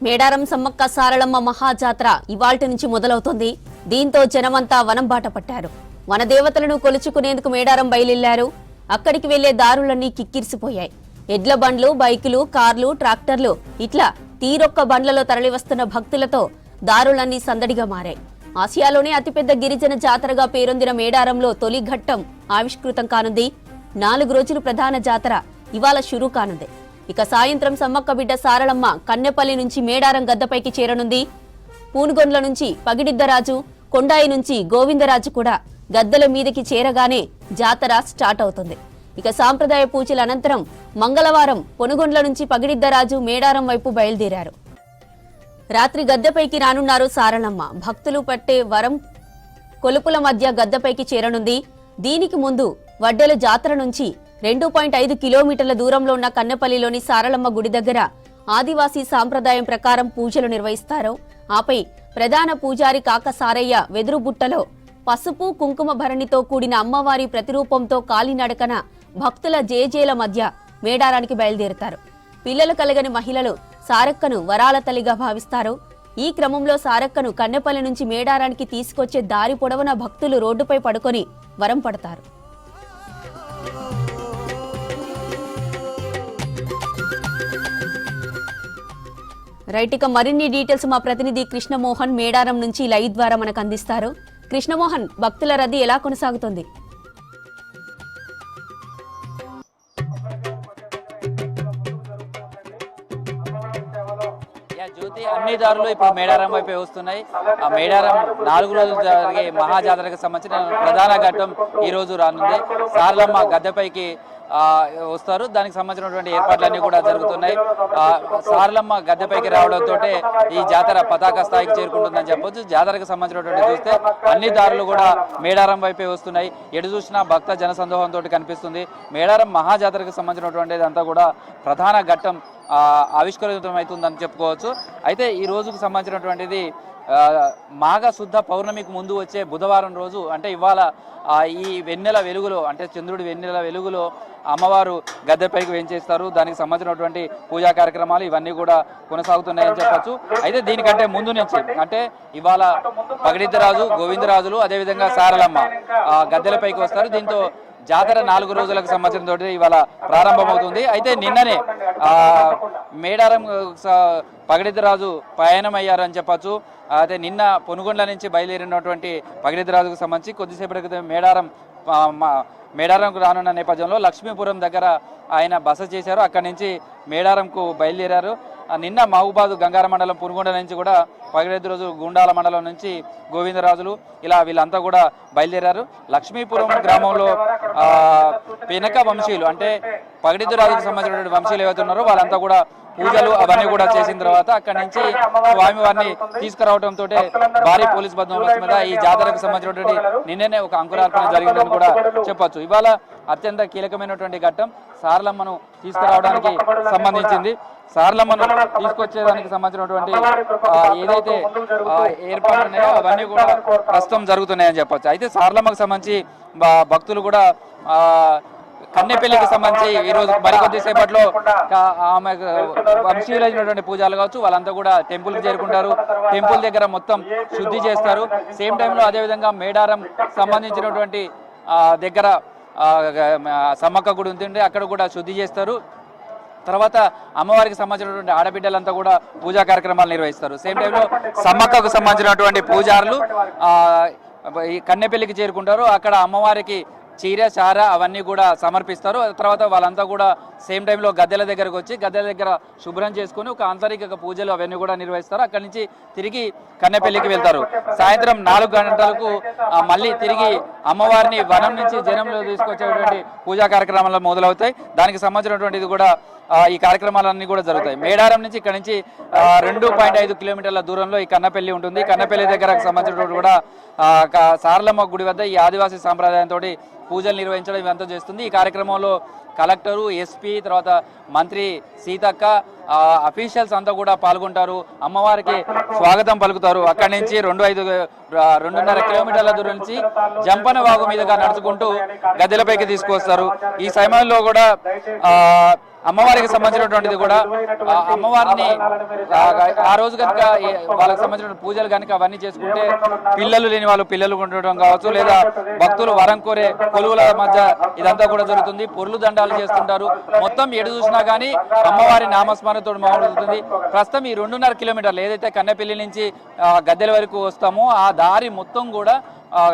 మేడారం సమ్మక్క సారళమ్మ మహాజాతర ఇవాల్టి నుంచి మొదలవుతుంది. దీంతో జనమంతా వనం బాట పట్టారు. వనదేవతలను కొలుచుకునేందుకు మేడారం బయలుదేరారు. అక్కడికి వెళ్లే దారులన్నీ కిక్కిరిసిపోయాయి. ఎడ్ల బండ్లు, బైకులు, కార్లు, ట్రాక్టర్లు ఇట్లా తీరొక్క బండ్లలో తరలివస్తున్న భక్తులతో దారులన్నీ సందడిగా మారాయి. ఆసియాలోనే అతిపెద్ద గిరిజన జాతరగా పేరొందిన మేడారంలో తొలి ఘట్టం ఆవిష్కృతం కానుంది. 4 రోజులు ప్రధాన జాతర ఇవాళ షురూ కానుంది. ఇక సాయంత్రం సమ్మక్క బిడ్డ సారళమ్మ కన్నెపల్లి నుంచి మేడారం గద్దపైకి చేరనుంది. పూనుగొండ్ల నుంచి పగిడిద్దరాజు, కొండాయి నుంచి గోవిందరాజు కూడా గద్దల మీదకి చేరగానే జాతర స్టార్ట్ అవుతుంది. ఇక సాంప్రదాయ పూజల అనంతరం మంగళవారం పొనుగొండ్ల నుంచి పగిడిద్దరాజు మేడారం వైపు బయలుదేరారు. రాత్రి గద్దెపైకి రానున్నారు సారళమ్మ. భక్తులు పట్టే వరం కొలుపుల మధ్య గద్దెపైకి చేరనుంది. దీనికి ముందు వడ్డెల జాతర నుంచి 2.5 కిలోమీటర్ల దూరంలో ఉన్న కన్నెపల్లిలోని సారళమ్మ గుడి దగ్గర ఆదివాసీ సాంప్రదాయం ప్రకారం పూజలు నిర్వహిస్తారు. ఆపై ప్రధాన పూజారి కాక సారయ్య వెదురు బుట్టలో పసుపు కుంకుమ భరణితో కూడిన అమ్మవారి ప్రతిరూపంతో కాలినడకన భక్తుల జేజేల మధ్య మేడారానికి బయలుదేరుతారు. పిల్లలు కలగని మహిళలు సారక్కను వరాల తల్లిగా భావిస్తారు. ఈ క్రమంలో సారక్కను కన్నెపల్లి నుంచి మేడారానికి తీసుకొచ్చే దారి పొడవున భక్తులు రోడ్డుపై పడుకొని వరం పడతారు. రైట్, ఇక మరిన్ని డీటెయిల్స్ మా ప్రతినిధి కృష్ణమోహన్ మేడారం నుంచి లైవ్ ద్వారా మనకు అందిస్తారు. కృష్ణమోహన్, భక్తుల రద్దీ ఎలా కొనసాగుతుంది? జ్యోతి, అన్ని దారులు ఇప్పుడు మేడారం వైపే వస్తున్నాయి. ఆ మేడారం 4 రోజులు జరిగే మహాజాతరకు సంబంధించిన ప్రధాన ఘట్టం ఈ రోజు రానుంది. సారళమ్మ గద్దెపైకి వస్తారు. దానికి సంబంధించినటువంటి ఏర్పాట్లన్నీ కూడా జరుగుతున్నాయి. సారళమ్మ గద్దెపైకి రావడంతో ఈ జాతర పతాక స్థాయికి చేరుకుంటుందని చెప్పొచ్చు. జాతరకు సంబంధించినటువంటి చూస్తే అన్ని దారులు కూడా మేడారం వైపే వస్తున్నాయి. ఎటు చూసినా భక్త జనసందోహంతో కనిపిస్తుంది. మేడారం మహాజాతరకు సంబంధించినటువంటిది అంతా కూడా ప్రధాన ఘట్టం ఆవిష్కృతం అవుతుందని చెప్పుకోవచ్చు. అయితే ఈ రోజుకు సంబంధించినటువంటిది మాఘ శుద్ధ పౌర్ణమికి ముందు వచ్చే బుధవారం రోజు, అంటే ఇవాళ ఈ వెన్నెల వెలుగులో, అంటే చంద్రుడి వెన్నెల వెలుగులో అమ్మవారు గద్దెపైకి వేంచేస్తారు. దానికి సంబంధించినటువంటి పూజా కార్యక్రమాలు ఇవన్నీ కూడా కొనసాగుతున్నాయని చెప్పచ్చు. అయితే దీనికంటే ముందు నుంచి, అంటే ఇవాళ పగిడిద్దరాజు, గోవిందరాజులు, అదేవిధంగా సారళమ్మ గద్దెలపైకి వస్తారు. దీంతో జాతర 4 రోజులకు సంబంధించిన ఇవాళ ప్రారంభమవుతుంది. అయితే నిన్ననే మేడారం పగిడిద్దరాజు పయనం అయ్యారని చెప్పచ్చు. అయితే నిన్న పొనుగొండ్ల నుంచి బయలుదేరినటువంటి పగిడిద్దరాజుకు సంబంధించి కొద్దిసేపటి క్రితం మేడారంకు రానున్న నేపథ్యంలో లక్ష్మీపురం దగ్గర ఆయన బస చేశారు. అక్కడి నుంచి మేడారంకు బయలుదేరారు. నిన్న మహబూబాద్ గంగార మండలం పునుగొండ నుంచి కూడా పగిడిద్దరాజు గుండాల మండలం నుంచి గోవిందరాజులు ఇలా వీళ్ళంతా కూడా బయలుదేరారు. లక్ష్మీపురం గ్రామంలో పెనక వంశీయులు, అంటే పగిడిద్దరాజుకు సంబంధించినటువంటి వంశీయులు ఏవైతే ఉన్నారో వాళ్ళంతా కూడా పూజలు అవన్నీ కూడా చేసిన తర్వాత అక్కడి నుంచి స్వామివారిని తీసుకురావడంతో భారీ పోలీస్ బందోబస్తు మీద ఈ జాతరకు సంబంధించినటువంటి నిన్ననే ఒక అంకురార్పణ జరిగిందని కూడా చెప్పొచ్చు. ఇవాళ అత్యంత కీలకమైనటువంటి ఘట్టం సారళమ్మను తీసుకురావడానికి సంబంధించింది. సారళమ్మను తీసుకొచ్చేదానికి సంబంధించినటువంటి ఏదైతే ఏర్పాట్లు ఉన్నాయో అవన్నీ కూడా ప్రస్తుతం జరుగుతున్నాయని చెప్పొచ్చు. అయితే సారళమ్మకు సంబంధించి భక్తులు కూడా కన్నెపల్లికి సంబంధించి ఈరోజు మరికొద్ది సేపట్లో ఆమె వంశీయులైనటువంటి పూజలు కావచ్చు వాళ్ళంతా కూడా టెంపుల్కి చేరుకుంటారు. టెంపుల్ దగ్గర మొత్తం శుద్ధి చేస్తారు. సేమ్ టైంలో అదేవిధంగా మేడారం సంబంధించినటువంటి దగ్గర సమ్మక్క గుడి ఉంటుంది, అక్కడ కూడా శుద్ధి చేస్తారు. తర్వాత అమ్మవారికి సంబంధించినటువంటి ఆడబిడ్డలంతా కూడా పూజా కార్యక్రమాలు నిర్వహిస్తారు. సేమ్ టైంలో సమ్మక్కకు సంబంధించినటువంటి పూజారులు ఈ కన్నెపల్లికి చేరుకుంటారు. అక్కడ అమ్మవారికి చీర చార అవన్నీ కూడా సమర్పిస్తారు. తర్వాత వాళ్ళంతా కూడా సేమ్ టైంలో గద్దెల దగ్గరకు వచ్చి గద్దెల దగ్గర శుభ్రం చేసుకుని ఒక ఆంతరిక పూజలు అవన్నీ కూడా నిర్వహిస్తారు. అక్కడి నుంచి తిరిగి కన్నెపల్లికి వెళ్తారు. సాయంత్రం 4 గంటలకు మళ్ళీ తిరిగి అమ్మవారిని వనం నుంచి జనంలో తీసుకొచ్చేటువంటి పూజా కార్యక్రమాలు మొదలవుతాయి. దానికి సంబంధించినటువంటిది కూడా ఈ కార్యక్రమాలన్నీ కూడా జరుగుతాయి. మేడారం నుంచి ఇక్కడ నుంచి 2.5 కిలోమీటర్ల దూరంలో ఈ కన్నెపల్లి ఉంటుంది. కన్నెపల్లి దగ్గరకు సంబంధించినటువంటి కూడా సారళమ్మ గుడి వద్ద ఈ ఆదివాసీ సాంప్రదాయంతో పూజలు నిర్వహించడం ఇవంతా చేస్తుంది. ఈ కార్యక్రమంలో కలెక్టరు, ఎస్పీ, తర్వాత మంత్రి సీతక్క, అఫీషియల్స్ అంతా కూడా పాల్గొంటారు. అమ్మవారికి స్వాగతం పలుకుతారు. అక్కడి నుంచి 2.5 కిలోమీటర్ల దూరం నుంచి జంపన వాగు మీదుగా నడుచుకుంటూ గద్దెలపైకి తీసుకొస్తారు. ఈ సమయంలో కూడా అమ్మవారికి సంబంధించినటువంటిది కూడా అమ్మవారిని ఆ రోజు కనుక వాళ్ళకి సంబంధించిన పూజలు కనుక అవన్నీ చేసుకుంటే పిల్లలు లేని వాళ్ళు పిల్లలు ఉండడం కావచ్చు, లేదా భక్తులు వరం కోరే కొలువుల మధ్య ఇదంతా కూడా జరుగుతుంది. పొర్లు దండాలు చేస్తుంటారు. మొత్తం ఎడు చూసినా కానీ అమ్మవారి నామస్మరణతో మాట్లాడుతుంది. ప్రస్తుతం ఈ 2.5 కిలోమీటర్లు ఏదైతే కన్నెపల్లి నుంచి గద్దెల వరకు వస్తామో ఆ దారి మొత్తం కూడా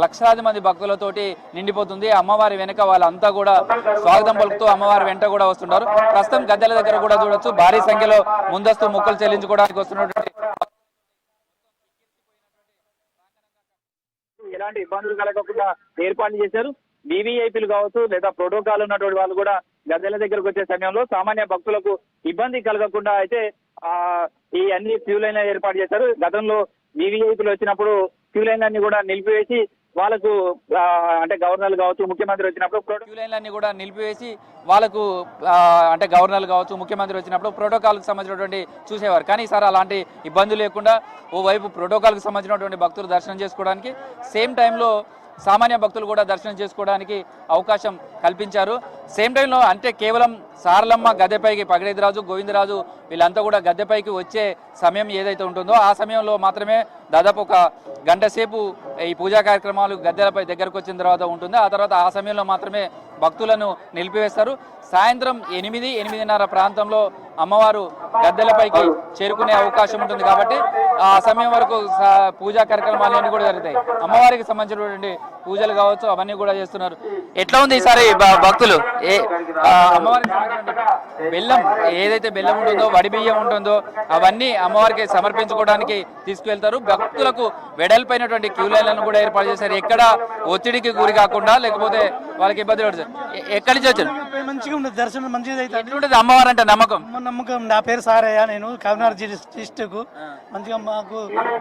లక్షలాది మంది భక్తులతోటి నిండిపోతుంది. అమ్మవారి వెనుక వాళ్ళంతా కూడా స్వాగతం పలుకుతూ అమ్మవారి వెంట కూడా వస్తుంటారు. ప్రస్తుతం గద్దెల దగ్గర కూడా చూడొచ్చు భారీ సంఖ్యలో ముందస్తు మొక్కులు చెల్లించుకోవడానికి వస్తున్నటువంటి ఎలాంటి ఇబ్బందులు కలగకుండా ఏర్పాట్లు చేశారు. వివిఐపీలు కావచ్చు లేదా ప్రోటోకాల్ ఉన్నటువంటి వాళ్ళు కూడా గద్దెల దగ్గరకు వచ్చే సమయంలో సామాన్య భక్తులకు ఇబ్బంది కలగకుండా అయితే ఈ అన్ని క్యూ లైన్లు ఏర్పాటు చేశారు. గతంలో వివిఐపీలు వచ్చినప్పుడు క్యూ లైన్లన్నీ కూడా నిలిపివేసి వాళ్ళకు అంటే గవర్నర్లు కావచ్చు ముఖ్యమంత్రి వచ్చినప్పుడు క్యూ లైన్లన్నీ కూడా నిలిపివేసి వాళ్ళకు అంటే గవర్నర్లు కావచ్చు ముఖ్యమంత్రి వచ్చినప్పుడు ప్రోటోకాల్కి సంబంధించినటువంటి చూసేవారు. కానీ ఈసారి అలాంటి ఇబ్బందులు లేకుండా ఓవైపు ప్రోటోకాల్కి సంబంధించినటువంటి భక్తులు దర్శనం చేసుకోవడానికి సేమ్ టైంలో సామాన్య భక్తులు కూడా దర్శనం చేసుకోవడానికి అవకాశం కల్పించారు. సేమ్ టైంలో అంటే కేవలం సారలమ్మ గద్దెపైకి పగిడేదిరాజు గోవిందరాజు వీళ్ళంతా కూడా గద్దెపైకి వచ్చే సమయం ఏదైతే ఉంటుందో ఆ సమయంలో మాత్రమే దాదాపు ఒక గంట సేపు ఈ పూజా కార్యక్రమాలు గద్దెలపై దగ్గరకు వచ్చిన తర్వాత ఉంటుంది. ఆ తర్వాత ఆ సమయంలో మాత్రమే భక్తులను నిలిపివేస్తారు. సాయంత్రం 8-8:30 ప్రాంతంలో అమ్మవారు గద్దెలపైకి చేరుకునే అవకాశం ఉంటుంది. కాబట్టి ఆ సమయం వరకు పూజా కార్యక్రమాలన్నీ కూడా జరుగుతాయి. అమ్మవారికి సంబంధించినటువంటి పూజలు కావచ్చు అవన్నీ కూడా చేస్తున్నారు. ఎట్లా ఉంది ఈసారి భక్తులు అమ్మవారికి బెల్లం ఏదైతే బెల్లం ఉంటుందో వడి బియ్యం ఉంటుందో అవన్నీ అమ్మవారికి సమర్పించుకోవడానికి తీసుకువెళ్తారు. భక్తులకు వెడల్పైనటువంటి క్యూ లైన్లను కూడా ఏర్పాటు చేశారు. ఎక్కడ ఒత్తిడికి గురి కాకుండా లేకపోతే వాళ్ళకి ఇబ్బంది పడుతుంది. ఎక్కడి నుంచి వచ్చారు? మంచిగా ఉంటుంది దర్శనం మంచిగా అయితే ఎట్లుంటుంది అమ్మవారు అంటే నమ్మకం? నమ్మకం. నా పేరు సారయ్య, నేను కాకినాడ డిస్టిక్. మంచిగా మాకు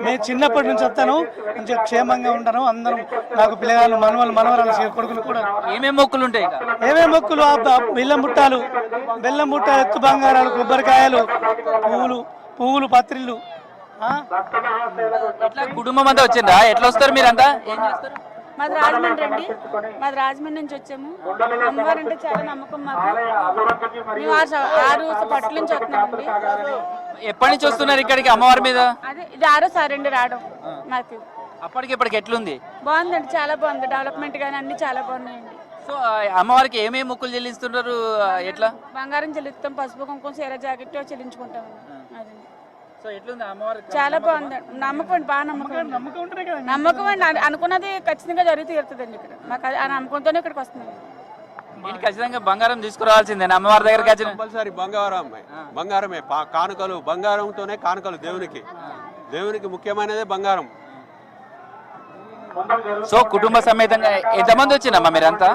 నేను చిన్నప్పటి నుంచి వస్తాను, మంచిగా క్షేమంగా ఉంటాను. అందరం నాకు పిల్లగాళ్ళు మనవరాలు కొడుకులు కూడా. ఏమేమి మొక్కులు ఉంటాయి? ఏమేమి మొక్కులు? బెల్లం బుట్ట ఎత్తు బంగారాలు కొబ్బరికాయలు పువ్వులు పత్రిళ్ళు. కుటుంబం అంతా వచ్చిందా? ఎట్లా వస్తారు మీరంతా? ఏం చేస్తారు? మాది రాజమండ్రి అండి. మాది రాజమండ్రి నుంచి వచ్చాము. అమ్మవారు అంటే చాలా నమ్మకం మాకు. మేము 6 పట్ల నుంచి వస్తున్నామండి. ఎప్పటి నుంచి వస్తున్నారు ఇక్కడికి అమ్మవారి మీద? అదే ఇది 6సారి అండి రావడం మాకు. అప్పటికి ఇప్పటికి ఎట్లుంది? బాగుందండి, చాలా బాగుంది. డెవలప్మెంట్ కానీ అన్ని చాలా బాగున్నాయండి. సో అమ్మవారికి ఏమేమి మొక్కులు చెల్లిస్తున్నారు? ఎట్లా? బంగారం చెల్లిస్తాం, పసుపు కుంకుమ చీర జాకెట్ చెల్లించుకుంటాం. అది సో ఎట్లుంది అమ్మవారి? చాలా బాగుంది. నమ్మకం అండి, బాగా నమ్మకం అండి. అనుకున్నది ఖచ్చితంగా జరిగి తీరుతుందండి ఇక్కడ. మాకు ఆ నమ్మకంతోనే ఇక్కడికి వస్తున్నాం. ఖచ్చితంగా బంగారం తీసుకురావాల్సిందే అమ్మవారి దగ్గరికి వచ్చిన కంపల్సరీ బంగారమే కానుకలు. బంగారంతోనే కానుకలు దేవునికి ముఖ్యమైనదే బంగారం. సో కుటుంబ సమేతంగా ఎంతమంది వచ్చిందమ్మా మీరంతా?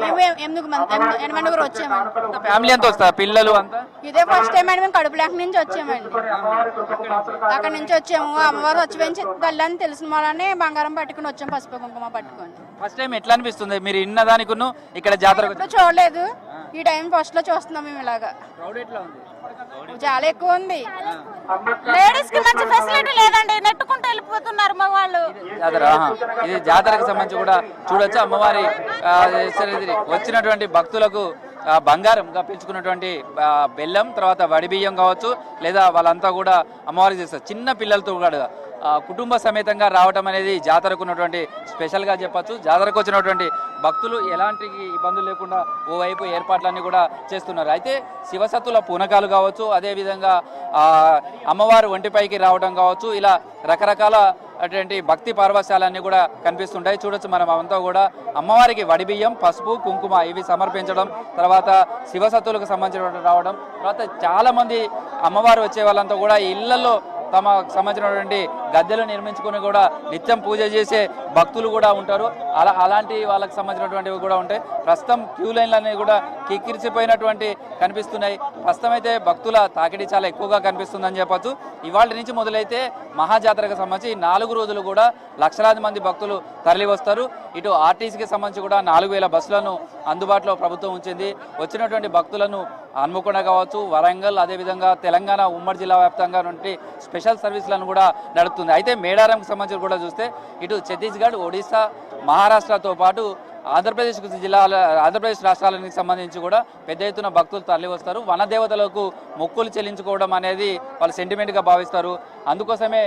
8 వచ్చామండి. ఫ్యామిలీ అంతా వస్తారు? పిల్లలు అంతా? ఇదే ఫస్ట్ టైం అండి. మేము కడుపులేక నుంచి వచ్చామండి. అక్కడ నుంచి వచ్చాము. అమ్మవారు వచ్చి పెంచి తల్లని తెలిసిన వాళ్ళని బంగారం పట్టుకుని వచ్చాము, పసుపు కుంకుమ పట్టుకొని. ఫస్ట్ టైం ఎట్లా అనిపిస్తుంది మీరు ఇన్నదానికి ఇక్కడ జాతర? చూడలేదు, ఈ టైం ఫస్ట్ లో చూస్తున్నాం మేము. ఇలాగా చాలా ఎక్కువ ఉంది. లేడీస్ కి మంచి ఫెసిలిటీ లేదండి, నెట్టుకుంటూ వెళ్ళిపోతున్నారు మా వాళ్ళు. ఇది జాతరకు సంబంధించి కూడా చూడొచ్చు. అమ్మవారి వచ్చినటువంటి భక్తులకు బంగారంగా పిలుచుకున్నటువంటి బెల్లం, తర్వాత వడి బియ్యం కావచ్చు, లేదా వాళ్ళంతా కూడా అమ్మవారికి చేస్తారు. చిన్న పిల్లలతో కూడా కుటుంబ సమేతంగా రావటం అనేది జాతరకు ఉన్నటువంటి స్పెషల్గా చెప్పచ్చు. జాతరకు వచ్చినటువంటి భక్తులు ఎలాంటి ఇబ్బందులు లేకుండా ఓవైపు ఏర్పాట్లన్నీ కూడా చేస్తున్నారు. అయితే శివసత్తుల పూనకాలు కావచ్చు, అదేవిధంగా అమ్మవారు ఒంటిపైకి రావడం కావచ్చు, ఇలా రకరకాల అటువంటి భక్తి పార్వశాలన్నీ కూడా కనిపిస్తుంటాయి. చూడొచ్చు మనం అంతా కూడా అమ్మవారికి వడిబియ్యం, పసుపు, కుంకుమ ఇవి సమర్పించడం, తర్వాత శివసత్తులకు సంబంధించిన రావడం, తర్వాత చాలామంది అమ్మవారు వచ్చే వాళ్ళంతా కూడా ఇళ్లలో తమకు సంబంధించినటువంటి గద్దెలు నిర్మించుకుని కూడా నిత్యం పూజ చేసే భక్తులు కూడా ఉంటారు. అలాంటి వాళ్ళకి సంబంధించినటువంటివి కూడా ఉంటాయి. ప్రస్తుతం క్యూ లైన్లు అనేవి కూడా కిక్కిరిసిపోయినటువంటి కనిపిస్తున్నాయి. ప్రస్తుతం అయితే భక్తుల తాకిడి చాలా ఎక్కువగా కనిపిస్తుందని చెప్పచ్చు. ఇవాళ నుంచి మొదలైతే మహాజాతరకు సంబంధించి 4 రోజులు కూడా లక్షలాది మంది భక్తులు తరలి వస్తారు. ఇటు ఆర్టీసీకి సంబంధించి కూడా 4000 బస్సులను అందుబాటులో ప్రభుత్వం ఉంచింది. వచ్చినటువంటి భక్తులను హన్మకొండ కావచ్చు, వరంగల్, అదేవిధంగా తెలంగాణ ఉమ్మడి జిల్లా వ్యాప్తంగా నుండి స్పెషల్ సర్వీసులను కూడా నడుపుతుంది. అయితే మేడారంకి సంబంధించి కూడా చూస్తే ఇటు ఛత్తీస్గఢ్, ఒడిశా, మహారాష్ట్రతో పాటు ఆంధ్రప్రదేశ్ రాష్ట్రాలకు సంబంధించి కూడా పెద్ద ఎత్తున భక్తులు తరలి వస్తారు. వనదేవతలకు మొక్కులు చెల్లించుకోవడం అనేది వాళ్ళు సెంటిమెంట్గా భావిస్తారు. అందుకోసమే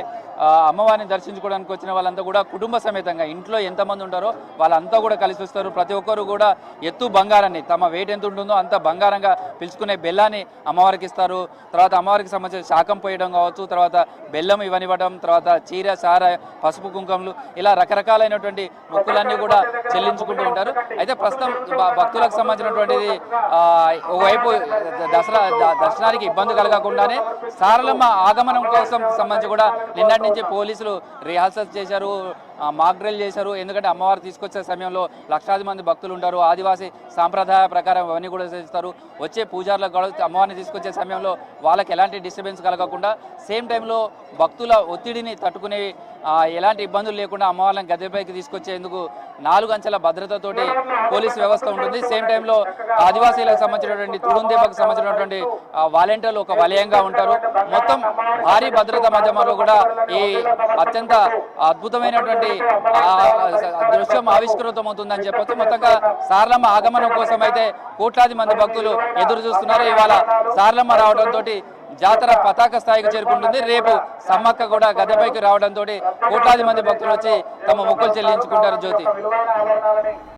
అమ్మవారిని దర్శించుకోవడానికి వచ్చిన వాళ్ళంతా కూడా కుటుంబ సమేతంగా ఇంట్లో ఎంతమంది ఉంటారో వాళ్ళంతా కూడా కలిసి వస్తారు. ప్రతి ఒక్కరు కూడా ఎత్తు బంగారాన్ని, తమ వెయిట్ ఎంత ఉంటుందో అంత బంగారంగా పిలుచుకునే బెల్లాన్ని అమ్మవారికి ఇస్తారు. తర్వాత అమ్మవారికి సంబంధించిన శాకం పోయడం కావచ్చు, తర్వాత బెల్లం ఇవ్వనివ్వడం, తర్వాత చీర, సార, పసుపు, కుంకుమలు, ఇలా రకరకాలైనటువంటి మొక్కులన్నీ కూడా చెల్లించుకుంటూ ఉంటారు. అయితే ప్రస్తుతం భక్తులకు సంబంధించినటువంటిది ఒకవైపు దర్శనానికి ఇబ్బంది కలగకుండానే సారలమ్మ ఆగమనం కోసం సంబంధించి కూడా నిన్నటి నుంచి పోలీసులు రిహార్సల్స్ చేశారు, మాక్ డ్రిల్ చేశారు. ఎందుకంటే అమ్మవారు తీసుకొచ్చే సమయంలో లక్షలాది మంది భక్తులు ఉంటారు. ఆదివాసీ సాంప్రదాయ ప్రకారం అవన్నీ కూడా చేస్తారు. వచ్చే పూజారులకు అమ్మవారిని తీసుకొచ్చే సమయంలో వాళ్ళకి ఎలాంటి డిస్టర్బెన్స్ కలగకుండా, సేమ్ టైంలో భక్తుల ఒత్తిడిని తట్టుకునే ఎలాంటి ఇబ్బందులు లేకుండా అమ్మవారిని గద్దెపైకి తీసుకొచ్చేందుకు 4 అంచెల భద్రతతోటి పోలీసు వ్యవస్థ ఉంటుంది. సేమ్ టైంలో ఆదివాసీలకు సంబంధించినటువంటి తుడుందేపకు సంబంధించినటువంటి వాలంటీర్లు ఒక వలయంగా ఉంటారు. మొత్తం భారీ భద్రత మాధ్యమాల్లో కూడా ఈ అత్యంత అద్భుతమైనటువంటి దృశ్యం ఆవిష్కృతమవుతుందని చెప్పొచ్చు. మొత్తంగా సారలమ్మ ఆగమనం కోసం అయితే కోట్లాది మంది భక్తులు ఎదురు చూస్తున్నారు. ఇవాళ సారలమ్మ రావడంతో జాతర పతాక స్థాయికి చేరుకుంటుంది. రేపు సమ్మక్క కూడా గద్దెపైకి రావడంతో కోట్లాది మంది భక్తులు వచ్చి తమ మొక్కులు చెల్లించుకుంటారు. జ్యోతి.